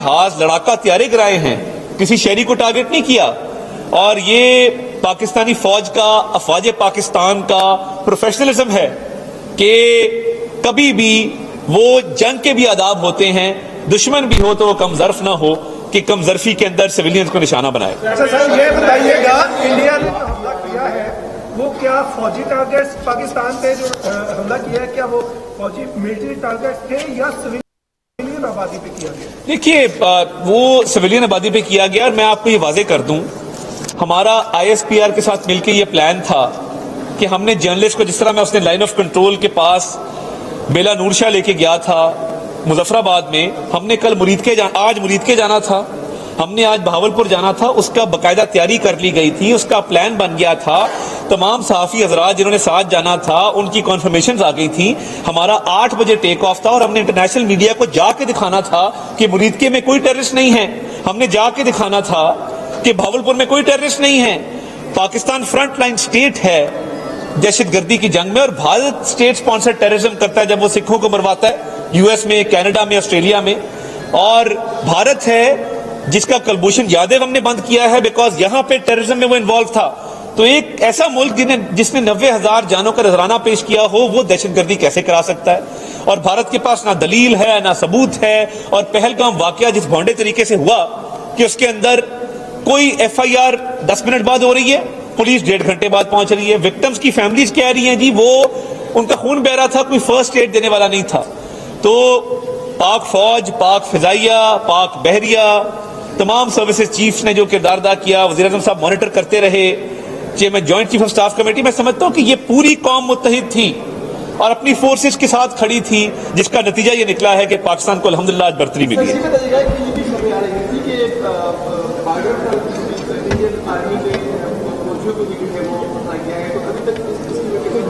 جہاز لڑاکا تیارے کرائے ہیں، کسی شہری کو ٹارگٹ نہیں کیا. اور یہ پاکستانی فوج کا، افواج پاکستان کا پروفیشنلزم ہے کہ کبھی بھی وہ جنگ کے بھی آداب ہوتے ہیں، دشمن بھی ہو تو وہ کم ظرف نہ ہو کہ کم ظرفی کے اندر سویلینز کو نشانہ بنائے. سر یہ بتائیے گا انڈیا نے حملہ کیا ہے وہ کیا فوجی ٹارگیٹس پاکستان پہ جو حملہ کیا ہے کیا وہ فوجی ملٹری ٹارگیٹس تھے یا سویلین آبادی پہ کیا گیا؟ دیکھیے وہ سویلین آبادی پہ کیا گیا، اور میں آپ کو یہ واضح کر دوں، ہمارا آئی ایس پی آر کے ساتھ مل کے یہ پلان تھا کہ ہم نے جرنلسٹ کو، جس طرح میں اس نے لائن آف کنٹرول کے پاس بیلا نور شاہ لے کے گیا تھا مظفر آباد میں، ہم نے کل آج مرید کے جانا تھا، ہم نے آج بہاولپور جانا تھا، اس کا باقاعدہ تیاری کر لی گئی تھی، اس کا پلان بن گیا تھا. تمام صحافی حضرات جنہوں نے ساتھ جانا تھا ان کی کنفرمیشنز آ گئی تھی. ہمارا 8 بجے ٹیک آف تھا اور ہم نے انٹرنیشنل میڈیا کو جا کے دکھانا تھا کہ مرید کے میں کوئی ٹیررسٹ نہیں ہے. ہم نے جا کے دکھانا تھا کہ بہاولپور میں کوئی ٹیررسٹ نہیں ہے. پاکستان فرنٹ لائن سٹیٹ ہے دہشت گردی کی جنگ میں، اور بھارت سٹیٹ سپانسر ٹیررزم کرتا ہے جب وہ سکھوں کو مرواتا ہے یو ایس میں، کینیڈا میں، آسٹریلیا میں. اور بھارت ہے جس کا کلبھوشن یادو ہم نے بند کیا ہے بیکاز یہاں پہ ٹیررزم میں وہ انوالو تھا. تو ایک ایسا ملک جس نے 90,000 جانوں کا نذرانہ پیش کیا ہو وہ دہشت گردی کیسے کرا سکتا ہے؟ اور بھارت کے پاس نہ دلیل ہے نہ ثبوت ہے. اور پہلگام واقعہ جس بھونڈے طریقے سے ہوا کہ اس کے اندر کوئی ایف آئی آر 10 منٹ بعد ہو رہی ہے، پولیس 1.5 گھنٹے بعد پہنچ رہی ہے، وکٹمز کی فیملیز کہہ رہی ہیں جی وہ ان کا خون بہ رہا تھا، کوئی فرسٹ ایڈ دینے والا نہیں تھا. تو پاک فوج، پاک فضائیہ، پاک بحریہ، تمام سروسز چیف نے جو کردار ادا کیا، وزیر اعظم صاحب مانیٹر کرتے رہے، chairman joint chief of staff committee. میں سمجھتا ہوں کہ یہ پوری قوم متحد تھی اور اپنی فورسز کے ساتھ کھڑی تھی، جس کا نتیجہ یہ نکلا ہے کہ پاکستان کو الحمدللہ آج برتری ملی ہے.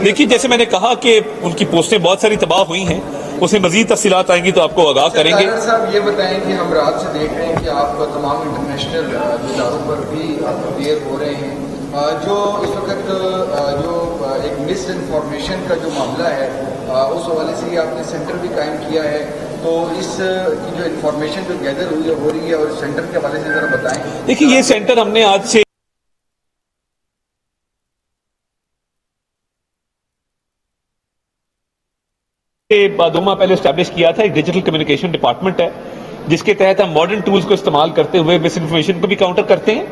دیکھیے جیسے میں نے کہا کہ ان کی پوسٹیں بہت ساری تباہ ہوئی ہیں، اس میں مزید تفصیلات آئیں گی تو آپ کو آگاہ کریں گے. صاحب یہ بتائیں کہ ہم رات سے دیکھ رہے ہیں کہ آپ تمام انٹرنیشنل اداروں پر بھی آپ دیر ہو رہے ہیں. جو اس وقت جو ایک مس انفارمیشن کا جو معاملہ ہے اس حوالے سے آپ نے سینٹر بھی قائم کیا ہے، تو اس کی جو انفارمیشن جو گیدر ہو رہی ہے اور سینٹر کے حوالے سے ذرا بتائیں. دیکھیے یہ سینٹر ہم نے آج سے دو ماہ پہلے اسٹیبلش کیا تھا. ایک ڈیجیٹل کمیونیکیشن ڈپارٹمنٹ ہے جس کے تحت ہم ماڈرن ٹولز کو استعمال کرتے ہوئے مس انفارمیشن کو بھی کاؤنٹر کرتے ہیں،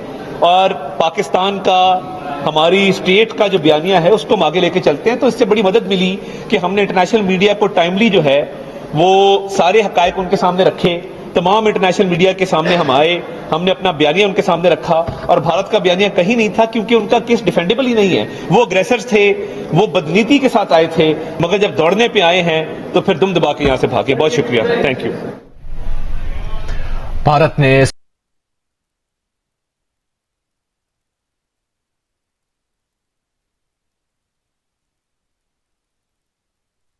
اور پاکستان کا، ہماری اسٹیٹ کا جو بیانیہ ہے اس کو ہم آگے لے کے چلتے ہیں. تو اس سے بڑی مدد ملی کہ ہم نے انٹرنیشنل میڈیا کو ٹائملی جو ہے وہ سارے حقائق ان کے سامنے رکھے. تمام انٹرنیشنل میڈیا کے سامنے ہم آئے، ہم نے اپنا بیانیہ ان کے سامنے رکھا، اور بھارت کا بیانیہ کہیں نہیں تھا کیونکہ ان کا کیس ڈیفینڈیبل ہی نہیں ہے. وہ اگریسرز تھے، وہ بدنیتی کے ساتھ آئے تھے، مگر جب دوڑنے پہ آئے ہیں تو پھر دم دبا کے یہاں سے بھاگے. بہت شکریہ، تھینک یو. بھارت نے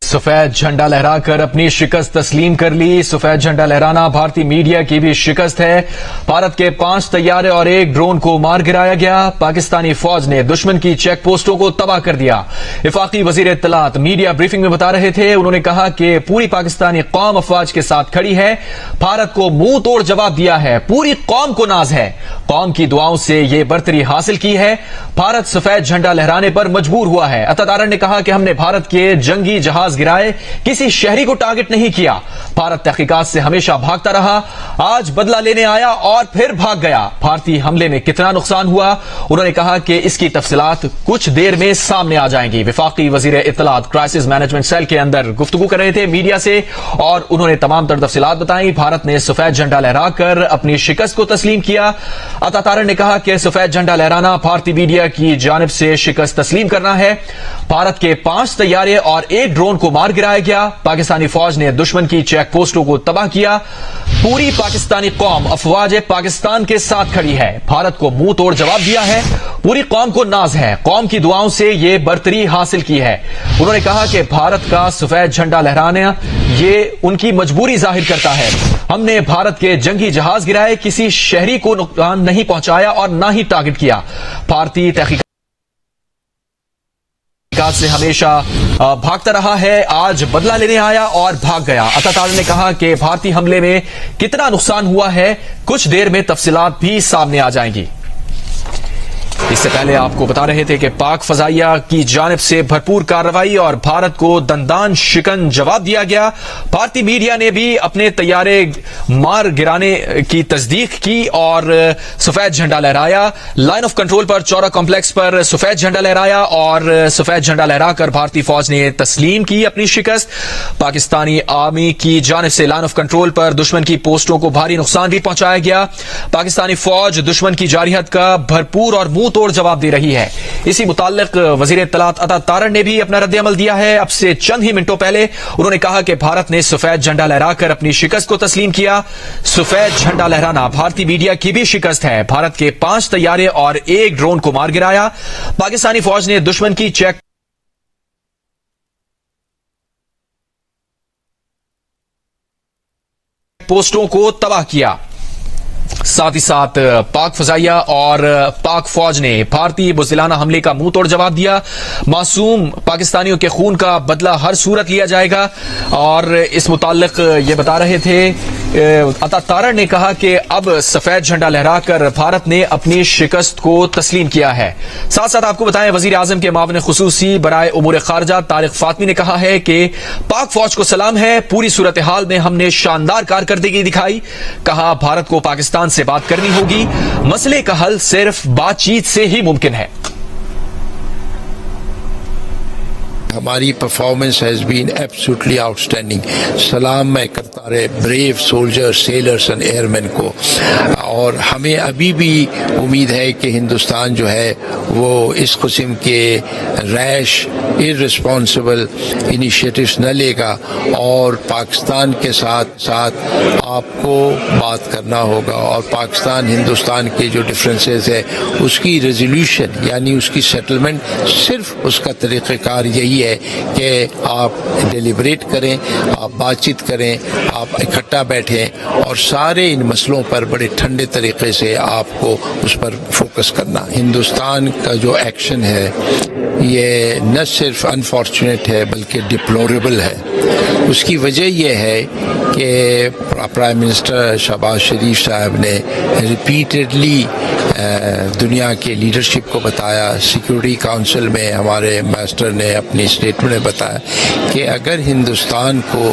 سفید جھنڈا لہرا کر اپنی شکست تسلیم کر لی. سفید جھنڈا لہرانا بھارتی میڈیا کی بھی شکست ہے. بھارت کے 5 طیارے اور 1 ڈرون کو مار گرایا گیا. پاکستانی فوج نے دشمن کی چیک پوسٹوں کو تباہ کر دیا. وفاقی وزیر اطلاعات میڈیا بریفنگ میں بتا رہے تھے، انہوں نے کہا کہ پوری پاکستانی قوم افواج کے ساتھ کھڑی ہے. بھارت کو منہ توڑ جواب دیا ہے. پوری قوم کو ناز ہے. قوم کی دعاؤں سے یہ برتری حاصل کی ہے. بھارت سفید جھنڈا لہرانے پر مجبور ہوا ہے. عطا نے کہا کہ ہم نے بھارت کے جنگی جہاز گرائے، کسی شہری کو ٹارگٹ نہیں کیا. بھارت تحقیقات سے ہمیشہ بھاگتا رہا، آج بدلہ لینے آیا اور پھر بھاگ گیا. بھارتی حملے میں کتنا نقصان ہوا، انہوں نے کہا کہ اس کی تفصیلات کچھ دیر میں سامنے آ جائیں گی. وفاقی وزیر اطلاعات کرائسس مینجمنٹ سیل کے اندر گفتگو کر رہے تھے میڈیا سے، اور انہوں نے تمام تر تفصیلات بتائیں. بھارت نے سفید جھنڈا لہرا کر اپنی شکست کو تسلیم کیا. عطا نے کہا کہ سفید جھنڈا لہرانا بھارتی میڈیا کی جانب سے شکست تسلیم کرنا ہے. بھارت کے 5 طیارے اور 1 ڈرون کو مار گرایا گیا. پاکستانی فوج نے دشمن کی چیک پوسٹوں کو تباہ کیا. پوری پاکستانی قوم افواج پاکستان کے ساتھ کھڑی ہے. بھارت کو منہ توڑ جواب دیا ہے. پوری قوم کو ناز ہے. قوم کی دعاؤں سے یہ برتری حاصل کی ہے. انہوں نے کہا کہ بھارت کا سفید جھنڈا لہرانا یہ ان کی مجبوری ظاہر کرتا ہے. ہم نے بھارت کے جنگی جہاز گرائے، کسی شہری کو نقصان نہیں پہنچایا اور نہ ہی ٹارگٹ کیا. بھارتی تحقیقات سے ہمیشہ بھاگتا رہا ہے، آج بدلہ لینے آیا اور بھاگ گیا۔ عطا تارڑ نے کہا کہ بھارتی حملے میں کتنا نقصان ہوا ہے کچھ دیر میں تفصیلات بھی سامنے آ جائیں گی۔ اس سے پہلے آپ کو بتا رہے تھے کہ پاک فضائیہ کی جانب سے بھرپور کارروائی اور بھارت کو دندان شکن جواب دیا گیا۔ بھارتی میڈیا نے بھی اپنے طیارے مار گرانے کی تصدیق کی اور سفید جھنڈا لہرایا۔ لائن آف کنٹرول پر چورا کمپلیکس پر سفید جھنڈا لہرایا اور سفید جھنڈا لہرا کر بھارتی فوج نے تسلیم کی اپنی شکست۔ پاکستانی آرمی کی جانب سے لائن آف کنٹرول پر دشمن کی پوسٹوں کو بھاری نقصان بھی پہنچایا گیا۔ پاکستانی فوج دشمن کی جارحیت کا بھرپور اور منہ توڑ جواب دے رہی ہے۔ اسی متعلق وزیر اطلاعات عطا تارڑ نے بھی اپنا رد عمل دیا ہے۔ اب سے چند ہی منٹوں پہلے انہوں نے کہا کہ بھارت نے سفید جھنڈا لہرا کر اپنی شکست کو تسلیم کیا۔ سفید جھنڈا لہرانا بھارتی میڈیا کی بھی شکست ہے۔ بھارت کے 5 طیارے اور 1 ڈرون کو مار گرایا۔ پاکستانی فوج نے دشمن کی چیک پوسٹوں کو تباہ کیا۔ ساتھ ہی ساتھ پاک فضائیہ اور پاک فوج نے بھارتی بزدلانہ حملے کا منہ توڑ جواب دیا۔ معصوم پاکستانیوں کے خون کا بدلہ ہر صورت لیا جائے گا اور اس متعلق یہ بتا رہے تھے عطا تارڑ نے کہا کہ اب سفید جھنڈا لہرا کر بھارت نے اپنی شکست کو تسلیم کیا ہے۔ ساتھ ساتھ آپ کو بتائیں وزیر اعظم کے معاون خصوصی برائے امور خارجہ طارق فاطمی نے کہا ہے کہ پاک فوج کو سلام ہے، پوری صورتحال میں ہم نے شاندار کارکردگی دکھائی۔ کہا بھارت کو پاکستان سے بات کرنی ہوگی، مسئلے کا حل صرف بات چیت سے ہی ممکن ہے۔ ہماری performance has been absolutely outstanding. سلام میں کرتا رہے brave soldier sailors and airmen کو، اور ہمیں ابھی بھی امید ہے کہ ہندوستان جو ہے وہ اس قسم کے ریش ارسپانسبل انیشیٹوز نہ لے گا، اور پاکستان کے ساتھ ساتھ آپ کو بات کرنا ہوگا، اور پاکستان ہندوستان کے جو ڈفرینسز ہے اس کی ریزولوشن یعنی اس کی سیٹلمنٹ، صرف اس کا طریقہ کار یہی ہے کہ آپ ڈیلیبریٹ کریں، آپ بات چیت کریں، آپ اکٹھا بیٹھیں اور سارے ان مسئلوں پر بڑے ٹھنڈے طریقے سے آپ کو اس پر فوکس کرنا۔ ہندوستان کا جو ایکشن ہے یہ نہ صرف انفارچونیٹ ہے بلکہ ڈپلوریبل ہے۔ اس کی وجہ یہ ہے کہ پرائم منسٹر شہباز شریف صاحب نے ریپیٹڈلی دنیا کے لیڈرشپ کو بتایا، سیکورٹی کونسل میں ہمارے ماسٹر نے اپنی اسٹیٹمنٹ میں بتایا کہ اگر ہندوستان کو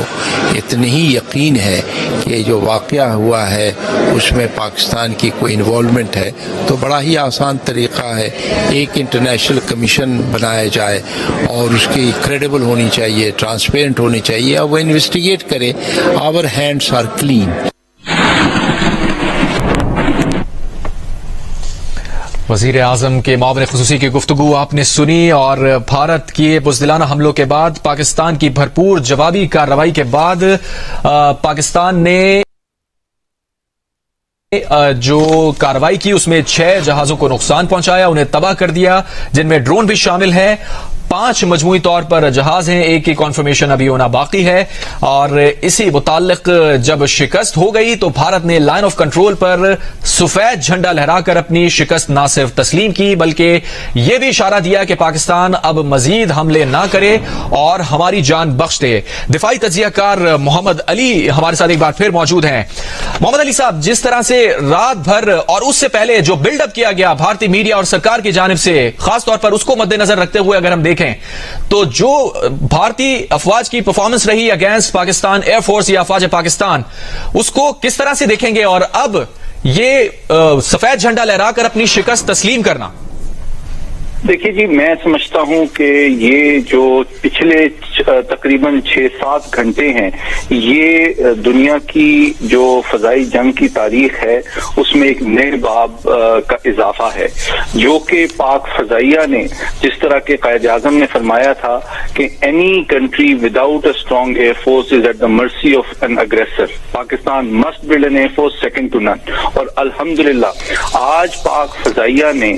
اتنی ہی یقین ہے کہ جو واقعہ ہوا ہے اس میں پاکستان کی کوئی انوالومنٹ ہے تو بڑا ہی آسان طریقہ ہے، ایک انٹرنیشنل کمیشن بنایا جائے اور اس کی کریڈیبل ہونی چاہیے، ٹرانسپیرنٹ ہونی چاہیے، اور وہ انویسٹیگیٹ کرے۔ آور ہینڈس آر کلین۔ وزیر اعظم کے معاون خصوصی کی گفتگو آپ نے سنی، اور بھارت کے بزدلانہ حملوں کے بعد پاکستان کی بھرپور جوابی کارروائی کے بعد پاکستان نے جو کارروائی کی اس میں 6 جہازوں کو نقصان پہنچایا، انہیں تباہ کر دیا، جن میں ڈرون بھی شامل ہے۔ 5 مجموعی طور پر جہاز ہیں، ایک کی کنفرمیشن ابھی ہونا باقی ہے۔ اور اسی متعلق جب شکست ہو گئی تو بھارت نے لائن آف کنٹرول پر سفید جھنڈا لہرا کر اپنی شکست نہ صرف تسلیم کی بلکہ یہ بھی اشارہ دیا کہ پاکستان اب مزید حملے نہ کرے اور ہماری جان بخش دے۔ دفاعی تجزیہ کار محمد علی ہمارے ساتھ ایک بار پھر موجود ہیں۔ محمد علی صاحب، جس طرح سے رات بھر اور اس سے پہلے جو بلڈ اپ کیا گیا بھارتی میڈیا اور سرکار کی جانب سے، خاص طور پر اس کو مد نظر رکھتے ہوئے اگر ہم دیکھیں تو جو بھارتی افواج کی پرفارمنس رہی اگینسٹ پاکستان ایئر فورس یا افواج پاکستان، اس کو کس طرح سے دیکھیں گے، اور اب یہ سفید جھنڈا لہرا کر اپنی شکست تسلیم کرنا؟ دیکھیے جی، میں سمجھتا ہوں کہ یہ جو پچھلے تقریباً 6-7 گھنٹے ہیں، یہ دنیا کی جو فضائی جنگ کی تاریخ ہے اس میں ایک نئے باب کا اضافہ ہے، جو کہ پاک فضائیہ نے جس طرح کے قائد اعظم نے فرمایا تھا کہ any country without a strong air force is at the mercy of an aggressor, Pakistan must build an air force second to none. اور الحمدللہ آج پاک فضائیہ نے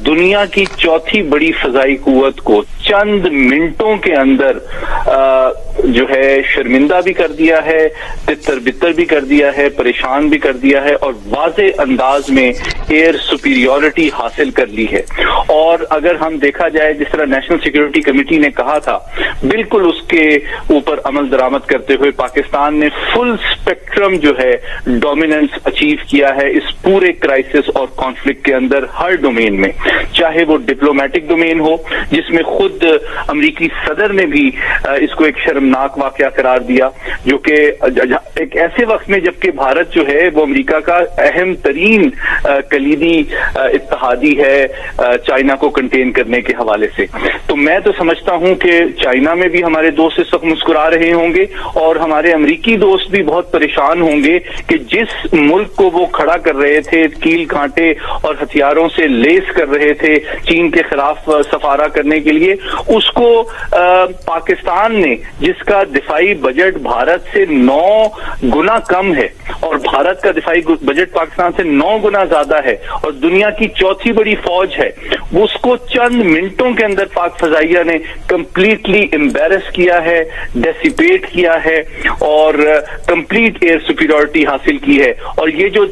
دنیا کی چوتھی بڑی فضائی قوت کو چند منٹوں کے اندر اندر جو ہے شرمندہ بھی کر دیا ہے، تتر بتر بھی کر دیا ہے، پریشان بھی کر دیا ہے، اور واضح انداز میں ایئر سپیریورٹی حاصل کر لی ہے۔ اور اگر ہم دیکھا جائے جس طرح نیشنل سیکورٹی کمیٹی نے کہا تھا، بالکل اس کے اوپر عمل درآمد کرتے ہوئے پاکستان نے فل اسپیکٹرم جو ہے ڈومیننس اچیو کیا ہے اس پورے کرائسس اور کانفلکٹ کے اندر، ہر ڈومین میں، چاہے وہ ڈپلومیٹک ڈومین ہو جس میں خود امریکی صدر نے بھی اس کو ایک شرمناک واقعہ قرار دیا، جو کہ ایک ایسے وقت میں جبکہ بھارت جو ہے وہ امریکہ کا اہم ترین کلیدی اتحادی ہے چائنا کو کنٹین کرنے کے حوالے سے۔ تو میں تو سمجھتا ہوں کہ چائنا میں بھی ہمارے دوست اس وقت مسکرا رہے ہوں گے، اور ہمارے امریکی دوست بھی بہت پریشان ہوں گے کہ جس ملک کو وہ کھڑا کر رہے تھے، کیل کانٹے اور ہتھیاروں سے لیس کر رہے تھے چین کے خلاف سفارہ کرنے کے لیے، اس کو پاکستان نے، جس کا دفاعی بجٹ بھارت سے 9 گنا کم ہے، اور بھارت کا دفاعی بجٹ پاکستان سے 9 گنا زیادہ ہے، اور دنیا کی چوتھی بڑی فوج ہے، اس کو چند منٹوں کے اندر پاک فضائیہ نے کمپلیٹلی امبیرس کیا ہے، ڈیسیپیٹ کیا ہے، اور کمپلیٹ ایئر سپیریورٹی حاصل کی ہے۔ اور یہ جو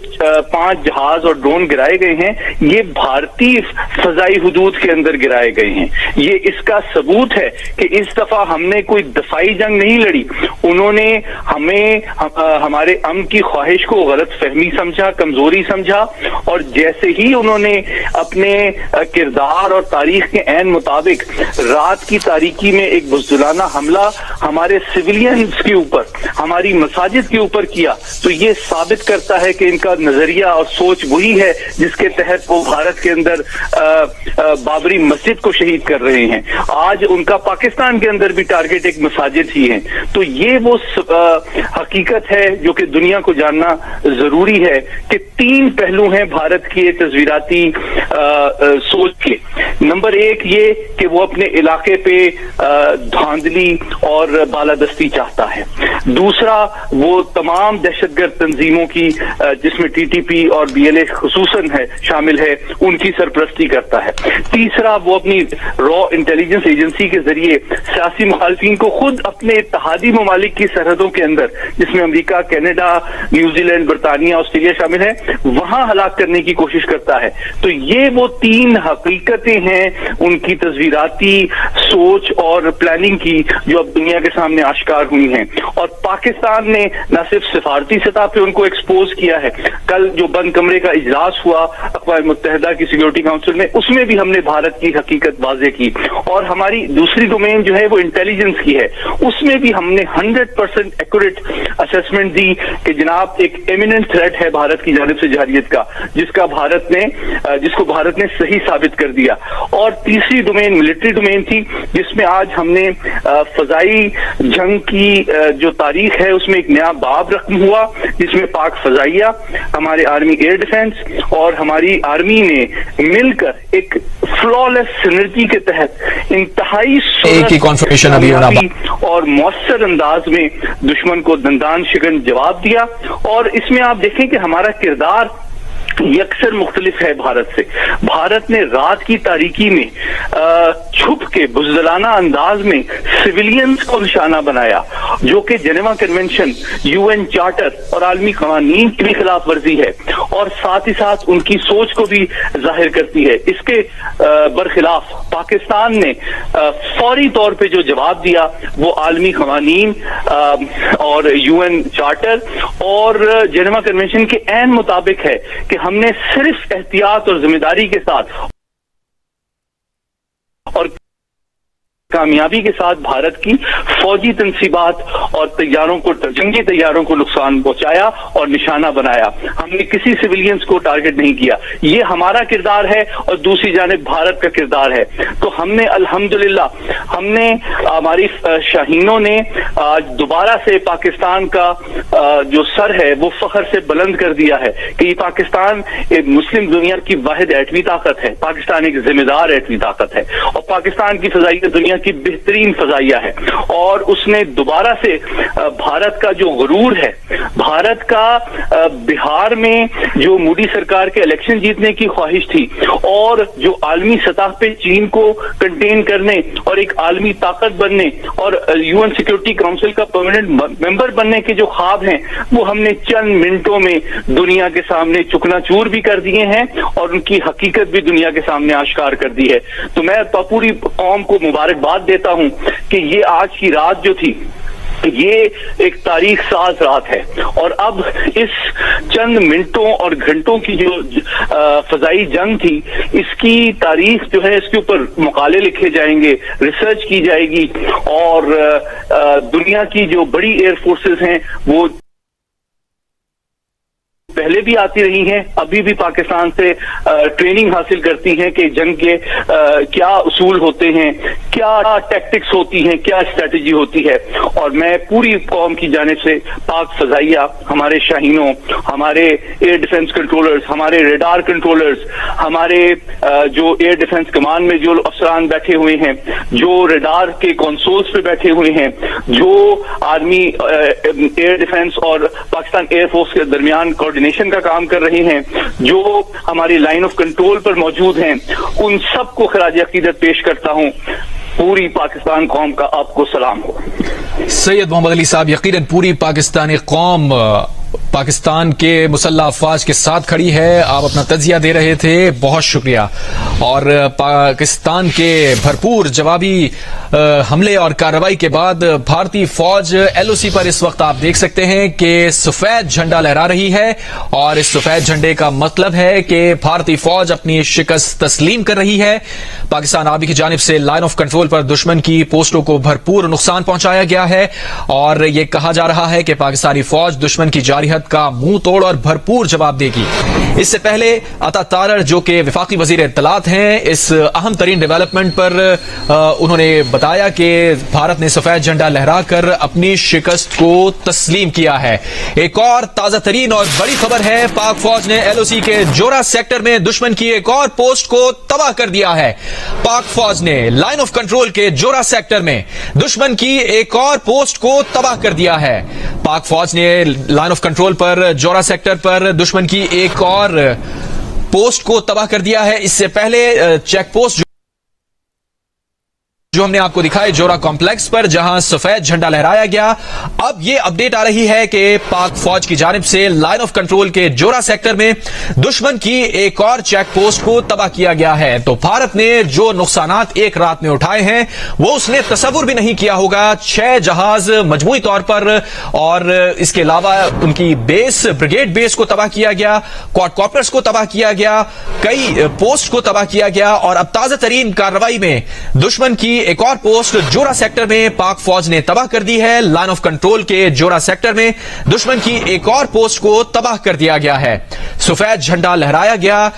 5 جہاز اور ڈرون گرائے گئے ہیں، یہ بھارتی فضائی حدود کے اندر گرائے گئے ہیں۔ یہ اس کا ثبوت ہے کہ اس دفعہ ہم نے کوئی دفاعی جنگ نہیں لڑی، انہوں نے ہمارے امن کی خواہش کو غلط فہمی سمجھا، کمزوری سمجھا، اور جیسے ہی انہوں نے اپنے کردار اور تاریخ کے عین مطابق رات کی تاریکی میں ایک بزدلانہ حملہ ہمارے سویلینز کے اوپر، ہماری مساجد کے اوپر کیا، تو یہ ثابت کرتا ہے کہ ان کا نظریہ اور سوچ وہی ہے جس کے تحت وہ بھارت کے اندر بابری مسجد کو شہید کر رہے ہیں۔ آج ان کا پاکستان کے اندر بھی ٹارگٹ ایک مساجد ہی ہے۔ تو یہ وہ حقیقت ہے جو کہ دنیا کو جاننا ضروری ہے کہ 3 پہلو ہیں بھارت کی تصویراتی سوچ کے۔ نمبر 1 یہ کہ وہ اپنے علاقے پہ دھاندلی اور بالادستی چاہتا ہے۔ دوسرا، وہ تمام دہشت گرد تنظیموں کی جس میں ٹی ٹی پی اور بی ایل اے خصوصاً شامل ہے، ان کی سرپرستی کرتا ہے۔ تیسرا، وہ اپنی را انٹیلیجنس ایجنسی کے ذریعے سیاسی مخالفین کو خود اپنے اتحادی ممالک کی سرحدوں کے اندر، جس میں امریکہ، کینیڈا، نیوزی لینڈ، برطانیہ، آسٹریلیا شامل ہے، وہاں ہلاک کرنے کی کوشش کرتا ہے۔ تو یہ وہ 3 حقیقتیں ہیں ان کی تصویراتی سوچ اور پلاننگ کی جو اب دنیا کے سامنے آشکار ہوئی ہیں، اور پاکستان نے نہ صرف سفارتی سطح پہ ان کو ایکسپوز کیا ہے، کل جو بند کمرے کا اجلاس ہوا اقوام متحدہ کی سیکورٹی کونسل میں، اس میں بھی ہم نے بھارت کی حقیقت واضح کی، اور ہماری دوسری ڈومین جو ہے وہ انٹیلیجنس کی ہے، اس میں بھی ہم نے 100% ایکوریٹ اسسمنٹ دی کہ جناب ایک ایمیننٹ تھریٹ ہے بھارت کی جانب سے جارحیت کا، جس کو بھارت نے صحیح ثابت کر دیا۔ اور تیسری ڈومین ملٹری ڈومین تھی، جس میں آج ہم نے فضائی جنگ کی جو تاریخ ہے اس میں ایک نیا باب رقم ہوا، جس میں پاک فضائیہ، ہمارے آرمی ایئر ڈیفنس اور ہماری آرمی نے مل کر ایک فلالس سنرجی کے تحت انتہائی اور مؤثر انداز میں دشمن کو دندان شکن جواب دیا۔ اور اس میں آپ دیکھیں کہ ہمارا کردار یکسر مختلف ہے بھارت سے۔ بھارت نے رات کی تاریکی میں چھپ کے بزدلانہ انداز میں سویلینز کو نشانہ بنایا، جو کہ جنیوا کنونشن، UN چارٹر اور عالمی قوانین کی بھی خلاف ورزی ہے، اور ساتھ ہی ساتھ ان کی سوچ کو بھی ظاہر کرتی ہے۔ اس کے برخلاف پاکستان نے فوری طور پہ جو جواب دیا وہ عالمی قوانین اور UN چارٹر اور جنیوا کنونشن کے عین مطابق ہے کہ ہم نے صرف احتیاط اور ذمہ داری کے ساتھ اور کامیابی کے ساتھ بھارت کی فوجی تنصیبات اور جنگی طیاروں کو نقصان پہنچایا اور نشانہ بنایا۔ ہم نے کسی سویلینز کو ٹارگٹ نہیں کیا۔ یہ ہمارا کردار ہے، اور دوسری جانب بھارت کا کردار ہے۔ تو ہم نے الحمدللہ ہماری شاہینوں نے آج دوبارہ سے پاکستان کا جو سر ہے وہ فخر سے بلند کر دیا ہے کہ یہ پاکستان ایک مسلم دنیا کی واحد ایٹمی طاقت ہے، پاکستان ایک ذمہ دار ایٹمی طاقت ہے، اور پاکستان کی فضائیت دنیا की बेहतरीन फजाइया है, और उसने दोबारा से भारत का जो गुरूर है, भारत का बिहार में जो मोदी सरकार के इलेक्शन जीतने की ख्वाहिश थी और जो आलमी सतह पे चीन को कंटेन करने और एक आलमी ताकत बनने और यूएन सिक्योरिटी काउंसिल का परमानेंट मेंबर बनने के जो ख्वाब हैं, वो हमने चंद मिनटों में दुनिया के सामने चुकनाचूर भी कर दिए हैं और उनकी हकीकत भी दुनिया के सामने आश्कार कर दी है। तो मैं पूरी कौम को मुबारकबाद देता हूं कि ये आज की रात जो थी, ये एक तारीख साज रात है, और अब इस चंद मिनटों और घंटों की जो फजाई जंग थी, इसकी तारीख जो है, इसके ऊपर मकाले लिखे जाएंगे, रिसर्च की जाएगी, और दुनिया की जो बड़ी एयर फोर्सेस हैं वो पहले भी आती रही हैं, अभी भी पाकिस्तान से ट्रेनिंग हासिल करती हैं कि जंग के क्या उसूल होते हैं, क्या टैक्टिक्स होती हैं, क्या स्ट्रेटजी होती है। और मैं पूरी कौम की जानिब से पाक फजाइया, हमारे शाहीनों, हमारे एयर डिफेंस कंट्रोलर्स, हमारे रेडार कंट्रोलर्स, हमारे जो एयर डिफेंस कमान में जो अफसरान बैठे हुए हैं, जो रेडार के कंसोल्स पे बैठे हुए हैं, जो आर्मी एयर डिफेंस और पाकिस्तान एयर फोर्स के दरमियान कोऑर्डिनेशन का काम कर रहे हैं, जो हमारी लाइन ऑफ कंट्रोल पर मौजूद हैं, उन सबको खराज अकीदत पेश करता हूं। पूरी पाकिस्तान कौम का आपको सलाम हो। सैयद मोहम्मद अली साहब, यकीनन पूरी पाकिस्तानी कौम पाकिस्तान के मुसल्लह अफवाज के साथ खड़ी है। आप अपना तजिया दे रहे थे, बहुत शुक्रिया। और पाकिस्तान के भरपूर जवाबी हमले और कार्रवाई के बाद भारतीय फौज एलओसी पर इस वक्त आप देख सकते हैं कि सफेद झंडा लहरा रही है, और इस सफेद झंडे का मतलब है कि भारतीय फौज अपनी शिकस्त तस्लीम कर रही है। पाकिस्तान आर्मी की जानिब से लाइन ऑफ कंट्रोल पर दुश्मन की पोस्टों को भरपूर नुकसान पहुंचाया गया है, और यह कहा जा रहा है कि पाकिस्तानी फौज दुश्मन की जारहियत का मुंह तोड़ और भरपूर जवाब देगी। इससे पहले अता तारड़, जो कि वफाकी वजीर इत्तलात हैं, इस अहम तरीन डेवलपमेंट पर उन्होंने बताया कि भारत ने सफेद झंडा लहराकर अपनी शिकस्त को तस्लीम किया है। एक और ताजा तरीन और बड़ी खबर है, पाक फौज ने एलओसी के जोरा सेक्टर में दुश्मन की एक और पोस्ट को तबाह कर दिया है। पाक फौज ने लाइन ऑफ कंट्रोल के जोरा सेक्टर में दुश्मन की एक और पोस्ट को तबाह कर दिया है। पाक फौज ने लाइन ऑफ कंट्रोल पर जोरा सेक्टर पर दुश्मन की एक और पोस्ट को तबाह कर दिया है। इससे पहले चेक पोस्ट जो हमने आपको दिखाए जोरा कॉम्प्लेक्स पर, जहां सफेद झंडा लहराया गया, अब ये अपडेट आ रही है कि पाक फौज की जानिब से लाइन ऑफ कंट्रोल के जोरा सेक्टर में दुश्मन की एक और चेक पोस्ट को तबाह किया गया है। तो भारत ने जो नुकसानात एक रात में उठाए हैं, वो उसने तसव्वुर भी नहीं किया होगा। 6 जहाज मजमूई तौर पर, और इसके अलावा उनकी बेस, ब्रिगेड बेस को तबाह किया गया, क्वाडकॉप्टर्स को तबाह किया गया, कई पोस्ट को तबाह किया गया, और अब ताजा तरीन कार्रवाई में दुश्मन की एक और पोस्ट जोरा सेक्टर में पाक फौज ने तबाह कर दी है। लाइन ऑफ कंट्रोल के जोरा सेक्टर में दुश्मन की एक और पोस्ट को तबाह कर दिया गया है। सफेद झंडा लहराया गया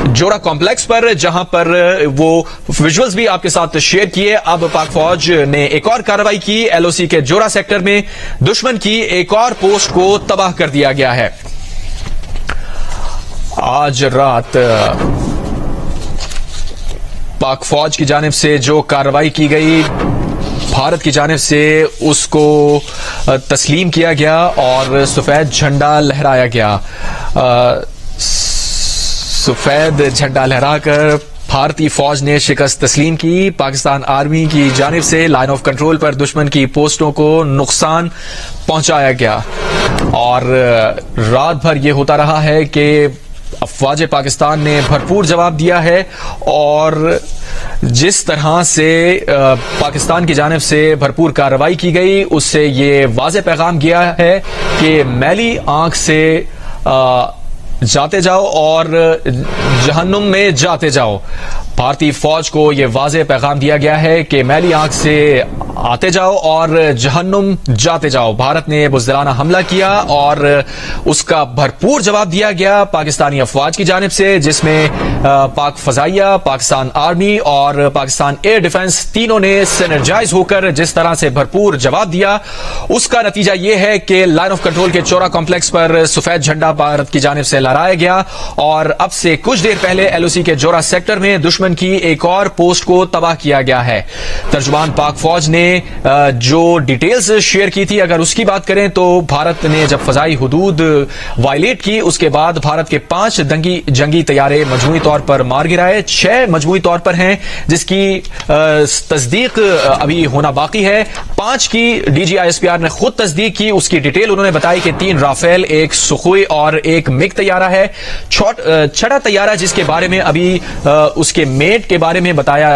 जोरा कॉम्प्लेक्स पर, जहां पर वो विजुअल्स भी आपके साथ शेयर किए। अब पाक फौज ने एक और कार्रवाई की, एलओसी के जोरा सेक्टर में दुश्मन की एक और पोस्ट को तबाह कर दिया गया है। आज रात पाक फौज की जानिब से जो कार्रवाई की गई, भारत की जानिब से उसको तस्लीम किया गया और सफेद झंडा लहराया गया। सफेद झंडा लहराकर भारतीय फौज ने शिकस्त तस्लीम की। पाकिस्तान आर्मी की जानिब से लाइन ऑफ कंट्रोल पर दुश्मन की पोस्टों को नुकसान पहुंचाया गया, और रात भर यह होता रहा है कि अफवाज पाकिस्तान ने भरपूर जवाब दिया है, और जिस तरह से पाकिस्तान की जानिब से भरपूर कार्रवाई की गई, उससे ये वाज़ेह पैगाम गया है कि मैली आंख से जाते जाओ और जहन्नुम में जाते जाओ। भारतीय फौज को यह वाज़ेह पैगाम दिया गया है कि मैली आंख से आते जाओ और जहन्नुम जाते जाओ। भारत ने बुज़दिलाना हमला किया और उसका भरपूर जवाब दिया गया पाकिस्तानी अफवाज की जानिब से, जिसमें पाक फजाइया, पाकिस्तान आर्मी और पाकिस्तान एयर डिफेंस तीनों ने सिनर्जाइज होकर जिस तरह से भरपूर जवाब दिया, उसका नतीजा यह है कि लाइन ऑफ कंट्रोल के चौरा कॉम्प्लेक्स पर सफेद झंडा भारत की जानिब से लहराया गया और अब से कुछ देर पहले एलओसी के जोरा सेक्टर में दुश्मन की एक और पोस्ट को तबाह किया गया है। तर्जुमान पाक फौज ने जो डिटेल्स शेयर की थी, अगर उसकी बात करें तो भारत ने जब फजाई हुदूद वायलेट की उसके बाद भारत के 5 जंगी तैयारे मजमूई तौर पर मार गिराए। 6 मजमूई तौर पर हैं जिसकी तस्दीक अभी होना बाकी है। 5 की DGISPR ने खुद तस्दीक की, उसकी डिटेल उन्होंने बताई कि 3 राफेल, 1 सुखोई और 1 मिग तैयारा है। छठा तैयारा जिसके बारे में अभी उसके मेट के बारे में बताया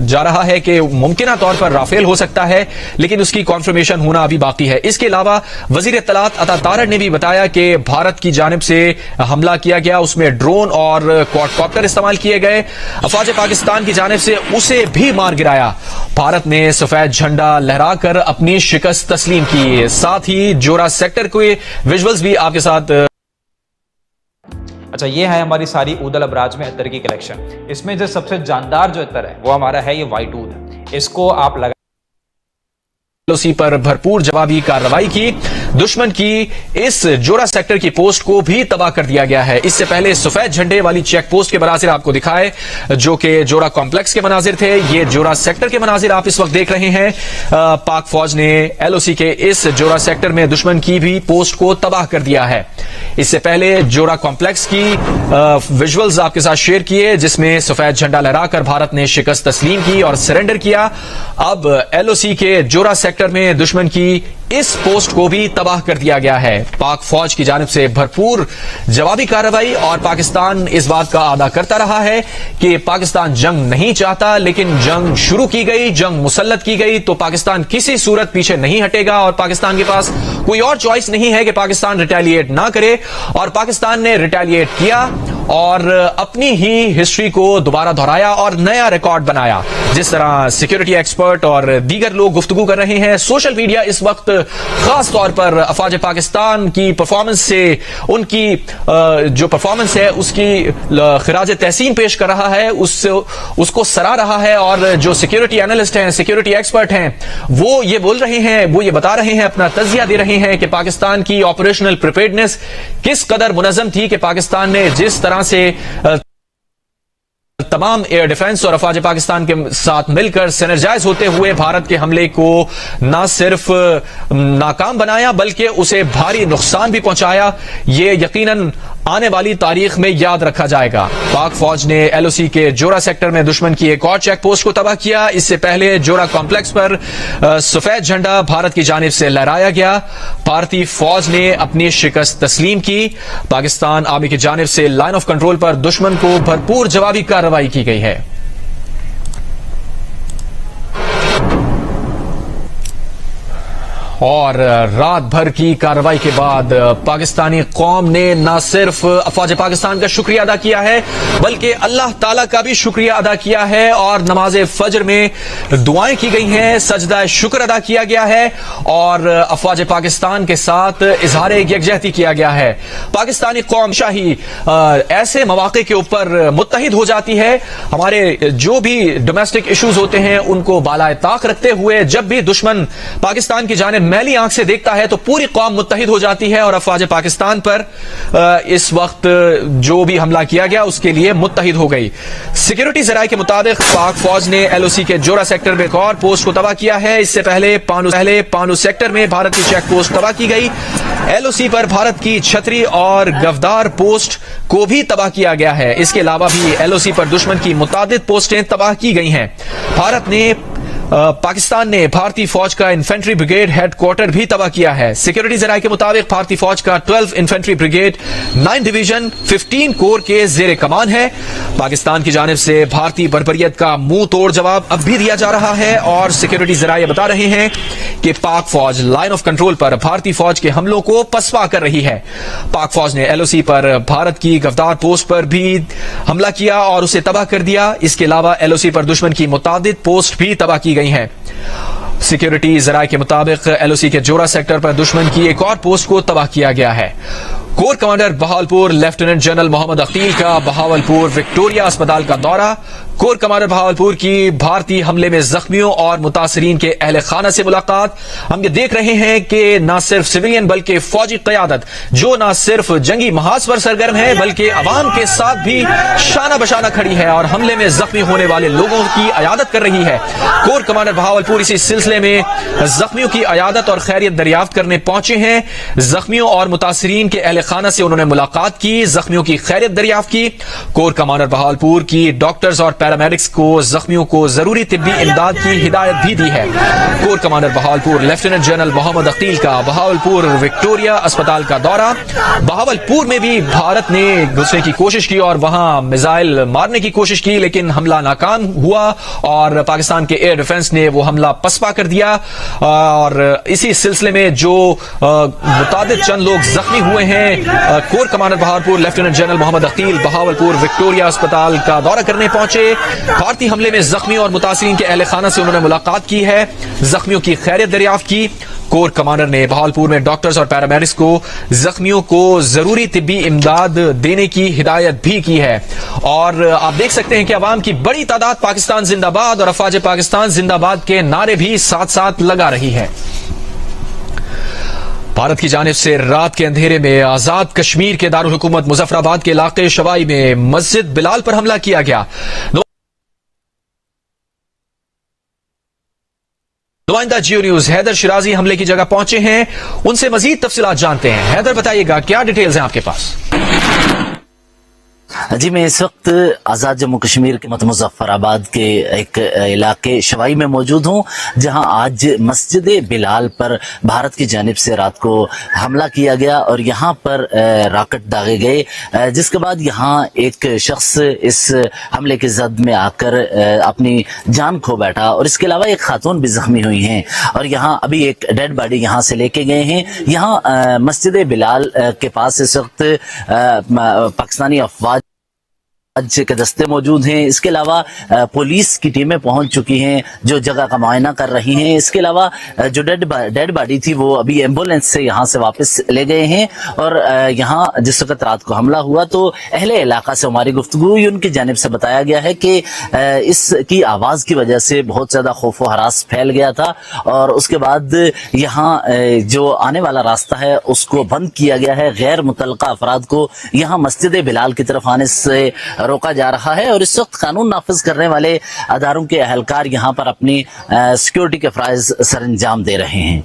जा रहा है कि मुमकिना तौर पर राफेल हो सकता है, लेकिन उसकी कॉन्फर्मेशन होना अभी बाकी है। इसके अलावा वजीर इत्तलात अता तारड़ ने भी बताया कि भारत की जानिब से हमला किया गया, उसमें ड्रोन और क्वाडकॉप्टर इस्तेमाल किए गए। अफवाज पाकिस्तान की जानिब से उसे भी मार गिराया। भारत ने सफेद झंडा लहराकर अपनी शिकस्त तस्लीम की। साथ ही जोरा सेक्टर के विजुअल्स भी आपके साथ। अच्छा, ये है हमारी सारी ऊद अल अबराज में अतर की कलेक्शन। इसमें जो सबसे जानदार जो अतर है वो हमारा है ये वाइट ऊद। इसको आप लगा एलओसी पर भरपूर जवाबी कार्रवाई की। दुश्मन की इस जोरा सेक्टर की पोस्ट को भी तबाह कर दिया गया है। इससे पहले सफेद झंडे वाली चेक पोस्ट के मनाजिर आपको दिखाए जो कि जोरा कॉम्प्लेक्स के मनाजिर थे। ये जोरा सेक्टर के मनाजिर आप इस वक्त देख रहे हैं। पाक फौज ने एलओसी के इस जोरा सेक्टर में दुश्मन की भी पोस्ट को तबाह कर दिया है। इससे पहले जोरा कॉम्प्लेक्स की विजुअल्स आपके साथ शेयर किए जिसमें सफेद झंडा लहराकर भारत ने शिकस्त तस्लीम की और सरेंडर किया। अब एलओसी के जोरा सेक्टर में दुश्मन की इस पोस्ट को भी तबाह कर दिया गया है। पाक फौज की जानिब से भरपूर जवाबी कार्रवाई और पाकिस्तान इस बात का आदा करता रहा है कि पाकिस्तान जंग नहीं चाहता, लेकिन जंग शुरू की गई, जंग मुसल्लत की गई तो पाकिस्तान किसी सूरत पीछे नहीं हटेगा और पाकिस्तान के पास कोई और चॉइस नहीं है कि पाकिस्तान रिटेलिएट ना करे। और पाकिस्तान ने रिटेलिएट किया और अपनी ही हिस्ट्री को दोबारा दोहराया और नया रिकॉर्ड बनाया। जिस तरह सिक्योरिटी एक्सपर्ट और दीगर लोग गुफ्तगू कर रहे हैं, सोशल मीडिया इस वक्त खास तौर पर अफवाज पाकिस्तान की परफॉर्मेंस से, उनकी जो परफॉर्मेंस है उसकी खिराज तहसीन पेश कर रहा है, उसको सराह रहा है। और जो सिक्योरिटी एनालिस्ट हैं, सिक्योरिटी एक्सपर्ट हैं, वो ये बोल रहे हैं, वो ये बता रहे हैं, अपना तजिया दे रहे हैं कि पाकिस्तान की ऑपरेशनल प्रिपेयर्डनेस किस कदर मुनज़्ज़म थी कि पाकिस्तान ने जिस तरह से तमाम एयर डिफेंस और अफवाज पाकिस्तान के साथ मिलकर सिनर्जाइज होते हुए भारत के हमले को न सिर्फ नाकाम बनाया बल्कि उसे भारी नुकसान भी पहुंचाया। ये यकीनन आने वाली तारीख में याद रखा जाएगा। पाक फौज ने एलओसी के जोरा सेक्टर में दुश्मन की एक और चेक पोस्ट को तबाह किया। इससे पहले जोरा कॉम्प्लेक्स पर सफेद झंडा भारत की जानिब से लहराया गया। भारतीय फौज ने अपनी शिकस्त तस्लीम की। पाकिस्तान आर्मी की जानिब से लाइन ऑफ कंट्रोल पर दुश्मन को भरपूर जवाबी कार्रवाई की गई है। और रात भर की कार्रवाई के बाद पाकिस्तानी कौम ने न सिर्फ अफवाज पाकिस्तान का शुक्रिया अदा किया है बल्कि अल्लाह ताला का भी शुक्रिया अदा किया है और नमाज फजर में दुआएं की गई हैं, सजदा शुक्र अदा किया गया है और अफवाज पाकिस्तान के साथ इजहार यकजहती किया गया है। पाकिस्तानी कौम शाही ऐसे मौके के ऊपर मुत्तहिद हो जाती है। हमारे जो भी डोमेस्टिक इश्यूज होते हैं उनको बालाए ताक रखते हुए जब भी दुश्मन पाकिस्तान की जानिब मैली आंख से देखता है तो पूरी कौम मुत्तहिद हो जाती है और अफवाज पाकिस्तान पर इस वक्त जो भी हमला किया गया उसके लिए मुत्तहिद हो गई। सिक्योरिटी जराये के मुताबिक पाक फौज ने एलओसी के जोरा सेक्टर में एक और पोस्ट को तबाह किया है। इससे पहले पानू सेक्टर में भारत की चेक पोस्ट तबाह की गई। एलओसी पर भारत की छतरी और गवदार पोस्ट को भी तबाह किया गया है। इसके अलावा भी एलओसी पर दुश्मन की मुतादिद पोस्टें तबाह की गई हैं। पाकिस्तान ने भारतीय फौज का इन्फेंट्री ब्रिगेड हेडक्वार्टर भी तबाह किया है। सिक्योरिटी जराये के मुताबिक भारतीय फौज का 12 इन्फेंट्री ब्रिगेड 9 डिवीजन 15 कोर के जेर कमान है। पाकिस्तान की जानिब से भारतीय बर्बरियत का मुंह तोड़ जवाब अब भी दिया जा रहा है और सिक्योरिटी जराये बता रहे हैं कि पाक फौज लाइन ऑफ कंट्रोल पर भारतीय फौज के हमलों को पसपा कर रही है। पाक फौज ने एलओसी पर भारत की गवदार पोस्ट पर भी हमला किया और उसे तबाह कर दिया। इसके अलावा एलओसी पर दुश्मन की मुतादिद पोस्ट भी तबाह की गई हैं। सिक्योरिटी जराये के मुताबिक एलओसी के जोरा सेक्टर पर दुश्मन की एक और पोस्ट को तबाह किया गया है। Corps commander Bahawalpur lieutenant general Mohammad Akeel का बहावलपुर विक्टोरिया अस्पताल का दौरा। कोर कमांडर बहावलपुर की भारतीय हमले में जख्मियों और मुतासरीन के अहल खाना से मुलाकात। हम ये देख रहे हैं कि न सिर्फ सिविलियन बल्कि फौजी क़यादत जो न सिर्फ जंगी महाज पर सरगर्म है बल्कि अवाम के साथ भी शाना बशाना खड़ी है और हमले में जख्मी होने वाले लोगों की अयादत कर रही है। कोर कमांडर बहावलपुर इसी सिलसिले में जख्मियों की अयादत और खैरियत दरियाफ्त करने पहुंचे हैं। जख्मियों और मुतासरीन के अहल खाना से उन्होंने मुलाकात की, जख्मियों की खैरियत दरियाफ्त की। कोर कमांडर बहावलपुर की डॉक्टर्स और पैरामेडिक्स को जख्मियों को जरूरी तिब्बी इमदाद की हिदायत भी दी है। Corps commander Bahawalpur lieutenant general Mohammad Akeel का बहावलपुर विक्टोरिया अस्पताल का दौरा। बहावलपुर में भी भारत ने घुसने की कोशिश की और वहां मिसाइल मारने की कोशिश की, लेकिन हमला नाकाम हुआ और पाकिस्तान के एयर डिफेंस ने वो हमला पसपा कर दिया। और इसी सिलसिले में जो मुतादिद चंद लोग जख्मी हुए हैं, corps commander Bahawalpur lieutenant general Mohammad Akeel Bahawalpur Victoria अस्पताल का दौरा करने पहुंचे। भारतीय हमले में जख्मियों और मुतासरीन के अहल खाना से उन्होंने मुलाकात की है, जख्मियों की खैरियत दरियाफ्त की। कोर कमांडर ने बहावलपुर में डॉक्टर्स और पैरामेडिक्स को जख्मियों को जरूरी तिब्बी इमदाद देने की हिदायत भी की है। और आप देख सकते हैं कि अवाम की बड़ी तादाद पाकिस्तान जिंदाबाद और अफवाज पाकिस्तान जिंदाबाद के नारे भी साथ साथ लगा रही है। भारत की जानिब से रात के अंधेरे में आजाद कश्मीर के दारुल हुकूमत मुजफ्फराबाद के इलाके शवाई में मस्जिद बिलाल पर हमला किया गया। नुमाइंदा जियो न्यूज हैदर शिराजी हमले की जगह पहुंचे हैं, उनसे मजीद तफसीलात जानते हैं। हैदर, बताइएगा क्या डिटेल्स हैं आपके पास? जी, मैं इस वक्त आज़ाद जम्मू कश्मीर के मुजफ्फराबाद के एक इलाके शवाई में मौजूद हूँ, जहाँ आज मस्जिद बिलाल पर भारत की जानिब से रात को हमला किया गया और यहाँ पर रॉकेट दागे गए, जिसके बाद यहाँ एक शख्स इस हमले के जद में आकर अपनी जान खो बैठा और इसके अलावा एक खातून भी जख्मी हुई हैं और यहाँ अभी एक डेड बॉडी यहाँ से लेके गए हैं। यहाँ मस्जिद बिलाल के पास इस वक्त पाकिस्तानी अफवाज के दस्ते मौजूद हैं। इसके अलावा पुलिस की टीमें पहुंच चुकी हैं जो जगह का मुआयना कर रही हैं। इसके अलावा जो डेड बॉडी थी वो अभी एम्बुलेंस से यहाँ से वापस ले गए हैं। और यहाँ जिस वक्त रात को हमला हुआ तो अहले इलाका से हमारी गुफ्तगू हुई, उनकी जानिब से बताया गया है कि इसकी आवाज़ की वजह से बहुत ज़्यादा खौफ व हरास फैल गया था और उसके बाद यहाँ जो आने वाला रास्ता है उसको बंद किया गया है। गैर मुतल्लका अफराद को यहाँ मस्जिद बिलाल की तरफ आने से रोका जा रहा है और इस वक्त कानून नाफिज करने वाले अदारों के अहलकार यहाँ पर अपनी सिक्योरिटी के फराइज सरअंजाम दे रहे हैं।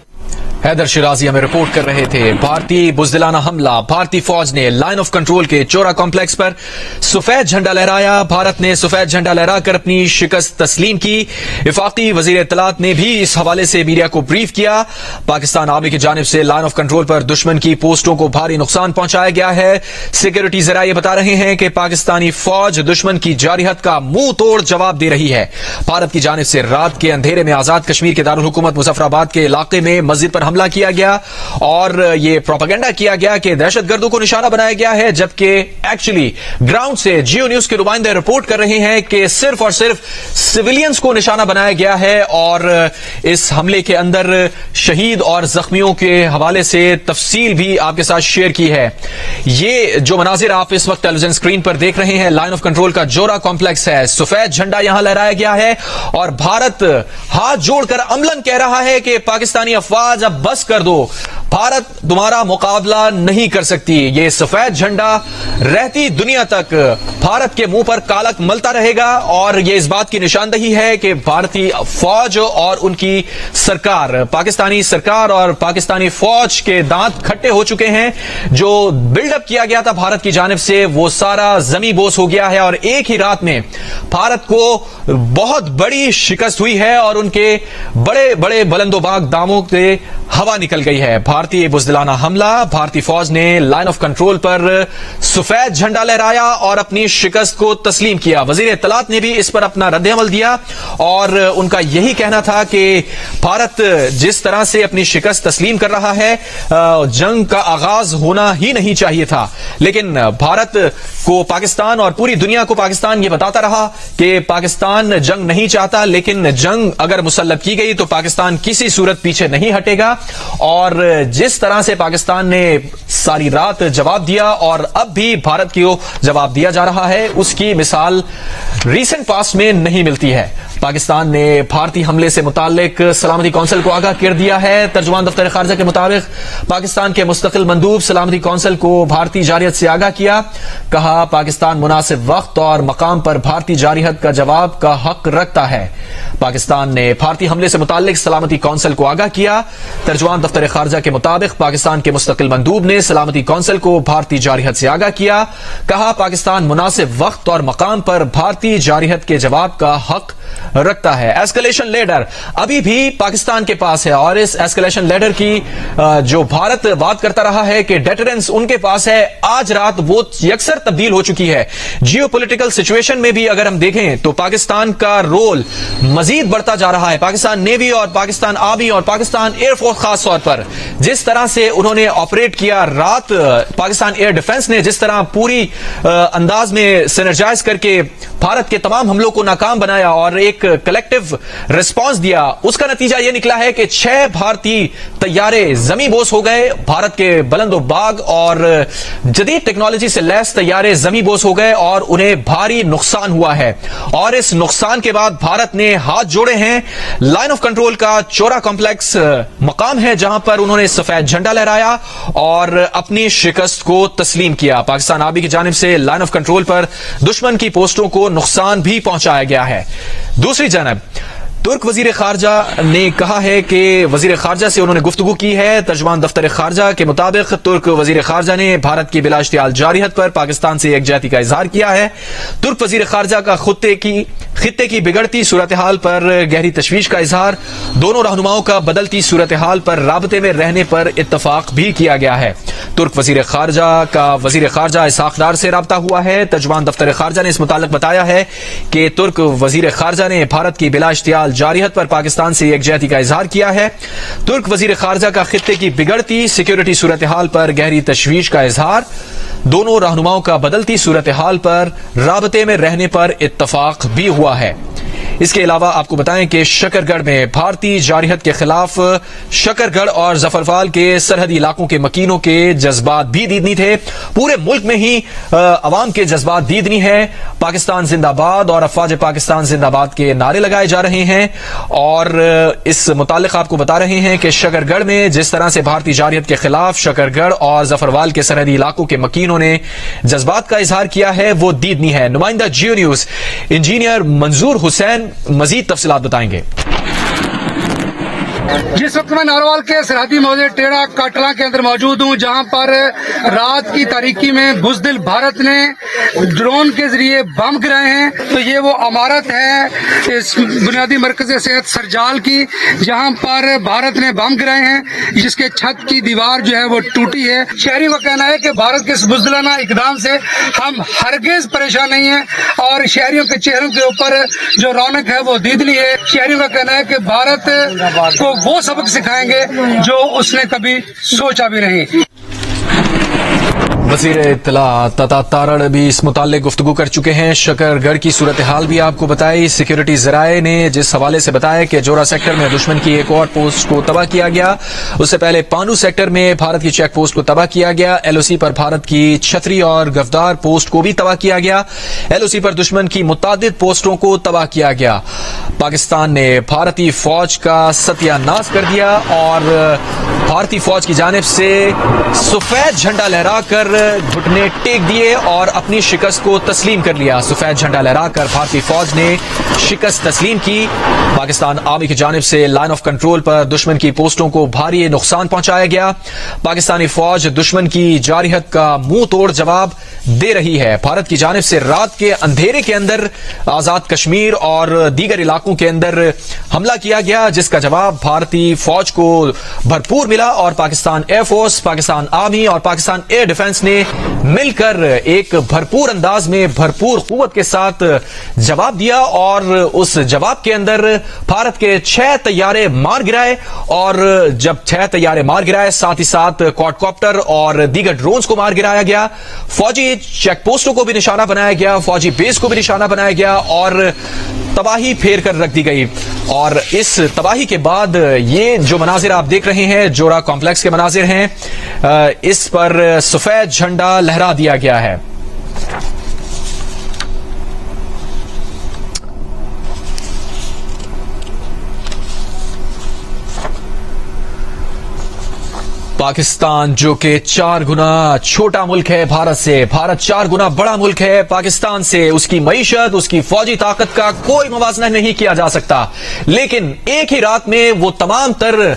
हैदर शिराजी हमें रिपोर्ट कर रहे थे। भारतीय बुज़दिलाना हमला, भारतीय फौज ने लाइन ऑफ कंट्रोल के चोरा कॉम्प्लेक्स पर सफेद झंडा लहराया। भारत ने सफेद झंडा लहराकर अपनी शिकस्त तस्लीम की। वफाकी वजीर इत्तलात ने भी इस हवाले से मीडिया को ब्रीफ किया। पाकिस्तान आर्मी की जानिब से लाइन ऑफ कंट्रोल पर दुश्मन की पोस्टों को भारी नुकसान पहुंचाया गया है। सिक्योरिटी जराये बता रहे हैं कि पाकिस्तानी फौज दुश्मन की जारिहत का मुंह तोड़ जवाब दे रही है। भारत की जानिब से रात के अंधेरे में आजाद कश्मीर के दारुल हुकूमत मुजफ्फराबाद के इलाके में मस्जिद पर हमला किया गया और ये प्रोपेगेंडा किया गया कि दहशतगर्दों को निशाना बनाया गया है, जबकि एक्चुअली ग्राउंड से जियो न्यूज के नुमाइंदे रिपोर्ट कर रहे हैं कि सिर्फ और सिर्फ सिविलियंस को निशाना बनाया गया है। और इस हमले के अंदर शहीद और जख्मियों के हवाले से तफसील भी आपके साथ शेयर की है। ये जो मनाजिर आप इस वक्त टेलीविजन स्क्रीन पर देख रहे हैं, लाइन ऑफ कंट्रोल का जोरा कॉम्प्लेक्स है। सफेद झंडा यहां लहराया गया है और भारत हाथ जोड़कर अमलन कह रहा है कि पाकिस्तानी अफवाज अब बस कर दो, भारत तुम्हारा मुकाबला नहीं कर सकती। ये सफेद झंडा रहती दुनिया तक भारत के मुंह पर कालक मलता रहेगा और ये इस बात की निशानदही है कि भारतीय फौज और उनकी सरकार, पाकिस्तानी सरकार और पाकिस्तानी फौज के दांत खट्टे हो चुके हैं। जो बिल्डअप किया गया था भारत की जानिब से वो सारा जमी बोस हो गया है और एक ही रात में भारत को बहुत बड़ी शिकस्त हुई है और उनके बड़े बड़े बुलंदोबाग दामों से हवा निकल गई है। भारतीय बुज़दिलाना हमला, भारतीय फौज ने लाइन ऑफ कंट्रोल पर सफेद झंडा लहराया और अपनी शिकस्त को तस्लीम किया। वजीर इत्तलात ने भी इस पर अपना रद्द-ए-अमल दिया और उनका यही कहना था कि भारत जिस तरह से अपनी शिकस्त तस्लीम कर रहा है, जंग का आगाज होना ही नहीं चाहिए था। लेकिन भारत को पाकिस्तान और पूरी दुनिया को पाकिस्तान ये बताता रहा कि पाकिस्तान जंग नहीं चाहता, लेकिन जंग अगर मुसल्लत की गई तो पाकिस्तान किसी सूरत पीछे नहीं हटेगा। और जिस तरह से पाकिस्तान ने ساری رات جواب دیا اور اب بھی بھارت کو جواب دیا جا رہا ہے. اس کی مثال ریسنٹ پاسٹ میں نہیں ملتی ہے. پاکستان نے بھارتی حملے سے متعلق سلامتی کونسل کو آگاہ کر دیا ہے. ترجمان دفتر خارجہ کے مطابق پاکستان کے مستقل مندوب سلامتی کونسل کو بھارتی جارحیت سے آگاہ کیا. کہا پاکستان مناسب وقت اور مقام پر بھارتی جارحیت کا جواب کا حق رکھتا ہے. پاکستان نے بھارتی حملے سے متعلق سلامتی کونسل کو آگاہ کیا. ترجمان دفتر خارجہ کے مطابق پاکستان کے مستقل مندوب نے سلامتی کونسل کو بھارتی جارحیت سے آگاہ کیا. کہا پاکستان مناسب وقت اور مقام پر بھارتی جارحیت کے جواب کا حق رکھتا ہے. ایسکلیشن لیڈر ابھی بھی پاکستان کے پاس ہے اور اس ایسکلیشن لیڈر کی جو بھارت بات کرتا رہا ہے کہ ڈیٹرنس ان کے پاس ہے, آج رات وہ یکسر تبدیل ہو چکی ہے. جیو پولیٹیکل سچویشن میں بھی اگر ہم دیکھیں تو پاکستان کا رول مزید بڑھتا جا رہا ہے. پاکستان نیوی اور پاکستان آرمی اور پاکستان ایئر فورس خاص طور پر جس طرح سے انہوں نے آپریٹ کیا رات, پاکستان ایئر ڈیفنس نے جس طرح پوری انداز میں سینرجائز کر کے بھارت کے تمام حملوں کو ناکام بنایا اور ایک کلیکٹیو ریسپانس دیا, اس کا نتیجہ یہ نکلا ہے کہ 6 بھارتی طیارے زمیں بوس ہو گئے. بھارت کے بلند و باغ اور جدید ٹیکنالوجی سے لیس طیارے زمیں بوس ہو گئے اور انہیں بھاری نقصان ہوا ہے. اور اس نقصان کے بعد بھارت نے ہاتھ جوڑے ہیں. لائن آف کنٹرول کا چورا کمپلیکس مقام ہے جہاں پر انہوں نے سفید جھنڈا لہرایا اور اپنی شکست کو تسلیم کیا. پاکستان آرمی کی جانب سے لائن آف کنٹرول پر دشمن کی پوسٹوں کو نقصان بھی پہنچایا گیا ہے. دوسری جانب ترک وزیر خارجہ نے کہا ہے کہ وزیر خارجہ سے انہوں نے گفتگو کی ہے. ترجمان دفتر خارجہ کے مطابق ترک وزیر خارجہ نے بھارت کی بلا اشتعال جارحیت پر پاکستان سے یکجہتی کا اظہار کیا ہے. ترک وزیر خارجہ کا خطے کی بگڑتی صورتحال پر گہری تشویش کا اظہار. دونوں رہنماؤں کا بدلتی صورتحال پر رابطے میں رہنے پر اتفاق بھی کیا گیا ہے. ترک وزیر خارجہ کا وزیر خارجہ اسحاق ڈار سے رابطہ ہوا ہے. ترجمان دفتر خارجہ نے اس متعلق بتایا ہے کہ ترک وزیر خارجہ نے بھارت کی بلا اشتعال جارحیت پر پاکستان سے یکجہتی کا اظہار کیا ہے. ترک وزیر خارجہ کا خطے کی بگڑتی سیکیورٹی صورتحال پر گہری تشویش کا اظہار. دونوں رہنماؤں کا بدلتی صورتحال پر رابطے میں رہنے پر اتفاق بھی ہوا ہے. اس کے علاوہ آپ کو بتائیں کہ شکرگڑھ میں بھارتی جارحیت کے خلاف شکرگڑھ اور ظفرفال کے سرحدی علاقوں کے مکینوں کے جذبات بھی دیدنی تھے. پورے ملک میں ہی عوام کے جذبات دیدنی ہیں. پاکستان زندہ باد اور افواج پاکستان زندہ باد کے نعرے لگائے جا رہے ہیں اور اس متعلق آپ کو بتا رہے ہیں کہ شکرگڑھ میں جس طرح سے بھارتی جارحیت کے خلاف شکرگڑھ اور ظفرفال کے سرحدی علاقوں کے مکینوں نے جذبات کا اظہار کیا ہے وہ دیدنی ہے. نمائندہ جیو نیوز انجینئر منظور حسین مزید تفصیلات بتائیں گے. جس وقت میں ناروال کے سرحدی موضع ٹیڑا کاٹلا کے اندر موجود ہوں جہاں پر رات کی تاریکی میں بزدل بھارت نے ڈرون کے ذریعے بم گرائے ہیں. تو یہ وہ عمارت ہے اس بنیادی مرکز صحت سرجال کی جہاں پر بھارت نے بم گرائے ہیں جس کے چھت کی دیوار جو ہے وہ ٹوٹی ہے. شہریوں کا کہنا ہے کہ بھارت کے اس بزدلانہ اقدام سے ہم ہرگز پریشان نہیں ہیں اور شہریوں کے چہروں کے اوپر جو رونق ہے وہ دیدنی ہے. شہریوں کا کہنا ہے کہ بھارت کو وہ سبق سکھائیں گے جو اس نے کبھی سوچا بھی نہیں. وزیر اطلاع تتا تارڑ بھی اس متعلق گفتگو کر چکے ہیں. شکرگڑھ کی صورتحال بھی آپ کو بتائی. سیکیورٹی ذرائع نے جس حوالے سے بتایا کہ جورا سیکٹر میں دشمن کی ایک اور پوسٹ کو تباہ کیا گیا. اس سے پہلے پانڈو سیکٹر میں بھارت کی چیک پوسٹ کو تباہ کیا گیا. ایل او سی پر بھارت کی چھتری اور گفدار پوسٹ کو بھی تباہ کیا گیا. ایل او سی پر دشمن کی متعدد پوسٹوں کو تباہ کیا گیا. پاکستان نے بھارتی فوج کا ستیہ ناش کر دیا اور بھارتی فوج کی جانب سے سفید جھنڈا لہرا کر گھٹنے ٹیک دیے اور اپنی شکست کو تسلیم کر لیا. سفید جھنڈا لہرا کر بھارتی فوج نے شکست تسلیم کی. پاکستان آرمی کی جانب سے لائن آف کنٹرول پر دشمن کی پوسٹوں کو بھاری نقصان پہنچایا گیا. پاکستانی فوج دشمن کی جارحیت کا منہ توڑ جواب دے رہی ہے. بھارت کی جانب سے رات کے اندھیرے کے اندر آزاد کشمیر اور دیگر علاقوں کے اندر حملہ کیا گیا جس کا جواب بھارتی فوج کو بھرپور ملا اور Pakistan air force, Pakistan army اور پاکستان ایئر ڈیفنس نے مل کر ایک بھرپور انداز میں بھرپور قوت کے ساتھ جواب دیا اور اس جواب کے اندر بھارت کے 6 طیارے مار گرائے. اور جب 6 طیارے مار گرائے ساتھ ہی ساتھ کوڈ کاپٹر اور دیگر ڈرونز کو مار گرایا گیا. فوجی چیک پوسٹوں کو بھی نشانہ بنایا گیا, فوجی بیس کو بھی نشانہ بنایا گیا اور तबाही फेर कर रख दी गई। और इस तबाही के बाद ये जो मनाजिर आप देख रहे हैं, जोरा कॉम्प्लेक्स के मनाजिर हैं, इस पर सफेद झंडा लहरा दिया गया है। पाकिस्तान जो कि 4 गुना छोटा मुल्क है भारत से, भारत 4 गुना बड़ा मुल्क है पाकिस्तान से, उसकी मईशत, उसकी फौजी ताकत का कोई मुवाजना नहीं किया जा सकता। लेकिन एक ही रात में वो तमाम तर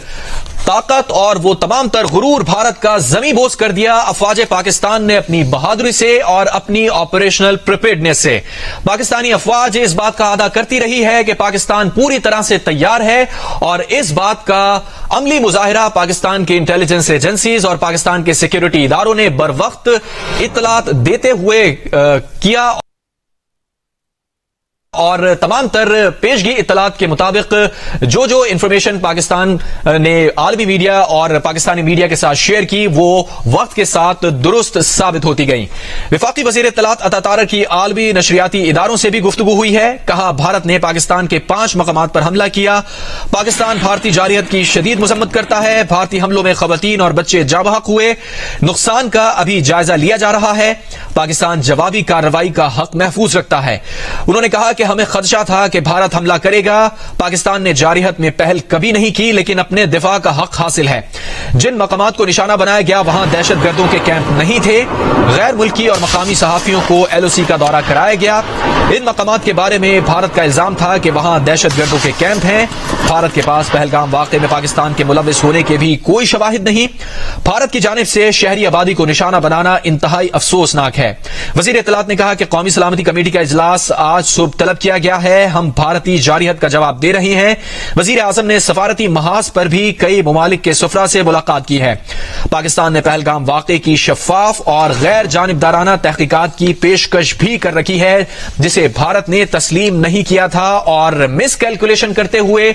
ताकत और वो तमाम तर गुरूर भारत का जमी बोझ कर दिया अफवाज पाकिस्तान ने अपनी बहादुरी से और अपनी ऑपरेशनल प्रिपेयर्डनेस से। पाकिस्तानी अफवाज इस बात का अदा करती रही है कि पाकिस्तान पूरी तरह से तैयार है, और इस बात का अमली मुजाहिरा पाकिस्तान की इंटेलिजेंस एजेंसीज और पाकिस्तान के सिक्योरिटी इदारों ने बर वक्त इत्तलात देते हुए किया। और तमाम तर पेशगी इत्तलात के मुताबिक जो इंफॉर्मेशन पाकिस्तान ने आलमी मीडिया और पाकिस्तानी मीडिया के साथ शेयर की, वो वक्त के साथ दुरुस्त साबित होती गई। वफाकी वजीर इत्तलात अता तारक की आलमी नशरियाती इदारों से भी गुफ्तगू हुई है। कहा, भारत ने पाकिस्तान के 5 मकामात पर हमला किया। पाकिस्तान भारतीय जारियत की शदीद मजम्मत करता है। भारतीय हमलों में खवातीन और बच्चे जाबहक हुए। नुकसान का अभी जायजा लिया जा रहा है। पाकिस्तान जवाबी कार्रवाई का हक महफूज रखता है। उन्होंने कहा कि हमें खदशा था कि भारत हमला करेगा। पाकिस्तान ने जारियत में पहल कभी नहीं की, लेकिन अपने दिफा का हक हासिल है। जिन मकामात को निशाना बनाया गया वहां दहशतगर्दों के कैंप नहीं थे। गैर मुल्की और मकामी सहाफियों को LOC का दौरा कराया गया। इन मकामात के बारे में भारत का इल्जाम था कि वहां दहशतगर्दों के कैंप हैं। भारत के पास पहलगाम वाकये में पाकिस्तान के मुलविस होने के भी कोई शवाहिद नहीं। भारत की जानिब से शहरी आबादी को निशाना बनाना इंतहाई अफसोसनाक है। वजीर इत्तलात ने कहा कि कौमी सलामती कमेटी का इजलास आज सुबह तलब किया गया है। हम भारतीय जारियत का जवाब दे रहे हैं। वजीर आजम ने सफारती महाज पर भी कई ममालिक के सुफरा से मुलाकात की है। पाकिस्तान ने पहलगाम वाकये की शफाफ और गैर जानिबदाराना तहकीकात की पेशकश भी कर रखी है, जिसे भारत ने तस्लीम नहीं किया था। और मिस कैलकुलेशन करते हुए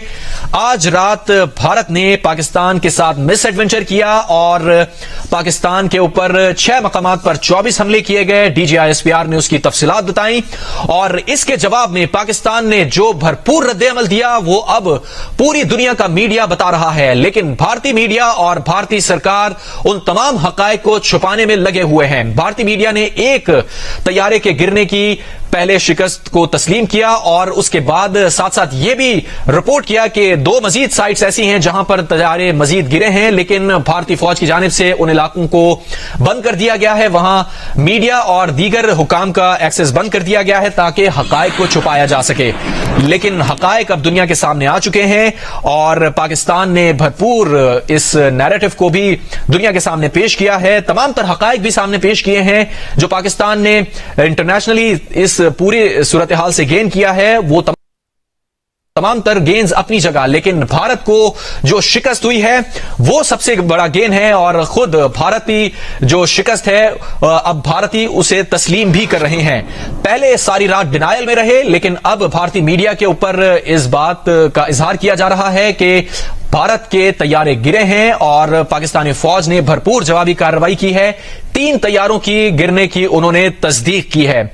आज रात भारत ने पाकिस्तान के साथ मिस एडवेंचर किया और पाकिस्तान के ऊपर 6 मकामात पर 24 हमले किए गए। DGISPR ने उसकी तफसीलात बताई, और इसके जवाब में पाकिस्तान ने जो भरपूर रद्द-ए-अमल दिया वो अब पूरी दुनिया का मीडिया बता रहा है। लेकिन भारतीय मीडिया और भारतीय सरकार उन तमाम हकायक को छुपाने में लगे हुए हैं। भारतीय मीडिया ने एक तैयारे के गिरने की पहले शिकस्त को तस्लीम किया, और उसके बाद साथ साथ ये भी रिपोर्ट किया कि 2 मजीद साइट्स ऐसी हैं जहां पर तैयारे मजीद गिरे हैं, लेकिन भारतीय फौज की जानिब से उन इलाकों को बंद कर दिया गया है। वहां मीडिया और दीगर हुकाम का एक्सेस बंद कर दिया गया है ताकि हकायक को छुपाया जा सके। लेकिन हकायक अब दुनिया के सामने आ चुके हैं, और पाकिस्तान ने भरपूर इस नैरेटिव को भी दुनिया के सामने पेश किया है। तमाम तर हकायक भी सामने पेश किए हैं जो पाकिस्तान ने इंटरनेशनली इस पूरी सूरत हाल से गेन किया है। वो तमाम तर गेन्स अपनी जगह, लेकिन भारत को जो शिकस्त हुई है वो सबसे बड़ा गेन है। और खुद भारतीय जो शिकस्त है अब भारतीय उसे तस्लीम भी कर रहे हैं। पहले सारी रात डिनायल में रहे, लेकिन अब भारतीय मीडिया के ऊपर इस बात का इजहार किया जा रहा है कि भारत के तैयारे गिरे हैं, और पाकिस्तानी फौज ने भरपूर जवाबी कार्रवाई की है। 3 तैयारों की गिरने की उन्होंने तस्दीक की है।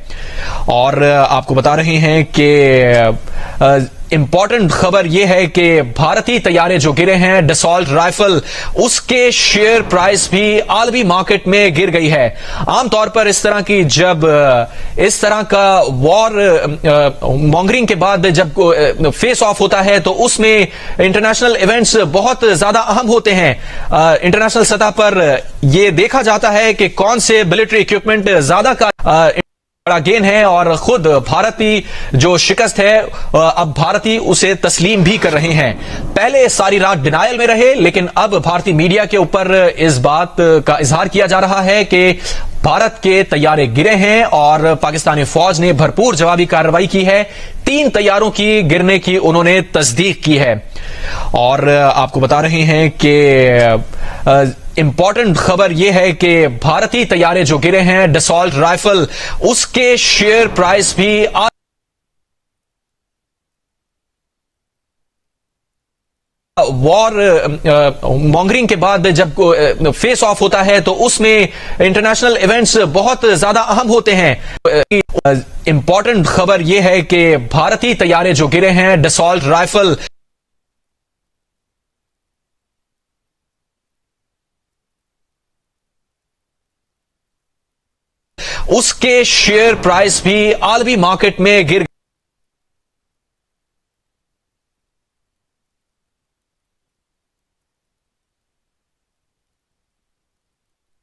और आपको बता रहे हैं कि इंपॉर्टेंट खबर यह है कि भारतीय तैयारे जो गिरे हैं डसॉल्ट राइफल, उसके शेयर प्राइस भी आलमी मार्केट में गिर गई है। आमतौर पर इस तरह की जब इस तरह का वॉर मॉन्गरिंग के बाद जब फेस ऑफ होता है तो उसमें इंटरनेशनल इवेंट्स बहुत ज्यादा अहम होते हैं। इंटरनेशनल सतह पर यह देखा जाता है कि कौन से मिलिट्री इक्विपमेंट ज्यादा का बड़ा गेन है, और खुद भारतीय जो शिकस्त है अब भारतीय उसे तस्लीम भी कर रहे हैं। पहले सारी रात डिनायल में रहे, लेकिन अब भारतीय मीडिया के ऊपर इस बात का इजहार किया जा रहा है कि भारत के तैयारे गिरे हैं, और पाकिस्तानी फौज ने भरपूर जवाबी कार्रवाई की है। 3 तैयारों की गिरने की उन्होंने तस्दीक की है। और आपको बता रहे हैं कि इंपॉर्टेंट खबर यह है कि भारतीय तैयारे जो गिरे हैं डसॉल्ट राइफल, उसके शेयर प्राइस भी वॉर मॉन्गरिंग के बाद जब फेस ऑफ होता है तो उसमें इंटरनेशनल इवेंट्स बहुत ज्यादा अहम होते हैं। इंपॉर्टेंट खबर यह है कि भारतीय तैयारे जो गिरे हैं डसॉल्ट राइफल उसके शेयर प्राइस भी आलमी मार्केट में गिर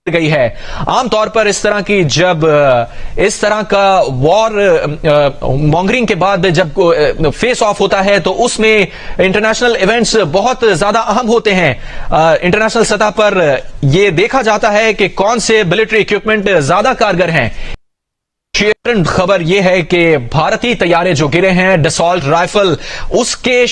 गई है। आमतौर पर इस तरह की जब इस तरह का वॉर मॉन्गरिंग के बाद जब फेस ऑफ होता है तो उसमें इंटरनेशनल इवेंट्स बहुत ज्यादा अहम होते हैं। इंटरनेशनल सतह पर यह देखा जाता है कि कौन से मिलिट्री इक्विपमेंट ज्यादा कारगर हैं। खबर यह है कि भारतीय तैयारे जो गिरे हैं डसॉल्ट राइफल उसके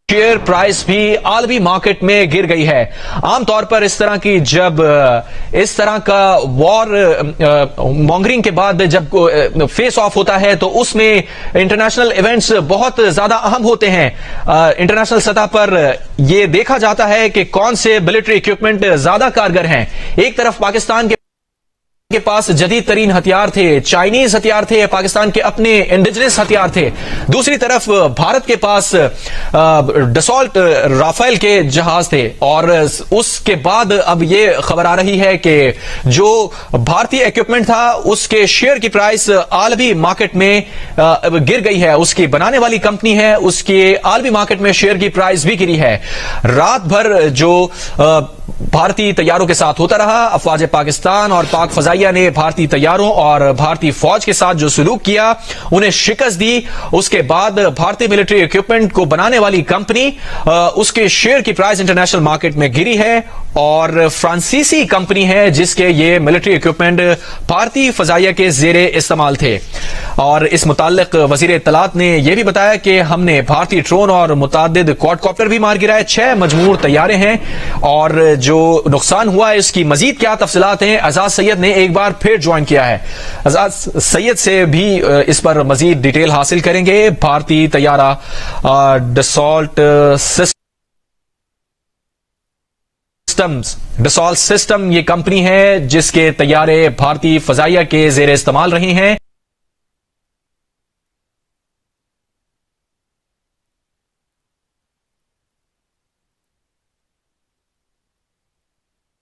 शेयर प्राइस भी आलमी मार्केट में गिर गई है। आमतौर पर इस तरह की जब इस तरह का वॉर मॉन्गरिंग के बाद जब फेस ऑफ होता है तो उसमें इंटरनेशनल इवेंट्स बहुत ज्यादा अहम होते हैं। इंटरनेशनल सतह पर यह देखा जाता है कि कौन से मिलिट्री इक्विपमेंट ज्यादा कारगर हैं। एक तरफ पाकिस्तान के पास जदीद तरीन हथियार थे, चाइनीज हथियार थे, पाकिस्तान के अपने इंडिजिनस हथियार थे। दूसरी तरफ भारत के पास डसॉल्ट राफेल के जहाज थे और उसके बाद अब ये खबर आ रही है कि जो भारतीय इक्विपमेंट था उसके शेयर की प्राइस आलमी मार्केट में गिर गई है। उसकी बनाने वाली कंपनी है, उसके आलमी मार्केट में शेयर की प्राइस भी गिरी है। रात भर जो भारतीय तैयारों के साथ होता रहा, अफवाज पाकिस्तान और पाक फजाइया ने भारतीय तैयारों और भारतीय फौज के साथ जो सलूक किया उन्हें शिकस्त दी। उसके बाद भारतीय मिलिट्री इक्विपमेंट को बनाने वाली कंपनी उसके शेयर की प्राइस इंटरनेशनल मार्केट में गिरी है और फ्रांसीसी कंपनी है जिसके ये मिलिट्री इक्विपमेंट भारतीय फजाइया के जेरे इस्तेमाल थे। और इस मुताल्लिक वजीर इत्तलात ने यह भी बताया कि हमने भारतीय ड्रोन और मुतादिद क्वाडकॉप्टर भी मार गिराए। 6 मजमूर तैयारे हैं और जो नुकसान हुआ है इसकी मजीद क्या तफसीलात हैं, आजाद सैयद ने एक बार फिर ज्वाइन किया है। आजाद सैयद से भी इस पर मजीद डिटेल हासिल करेंगे। भारतीय तैयारा डसॉल्ट सिस्टम ये कंपनी है जिसके तैयारे भारतीय फजाइया के जेर इस्तेमाल रही हैं।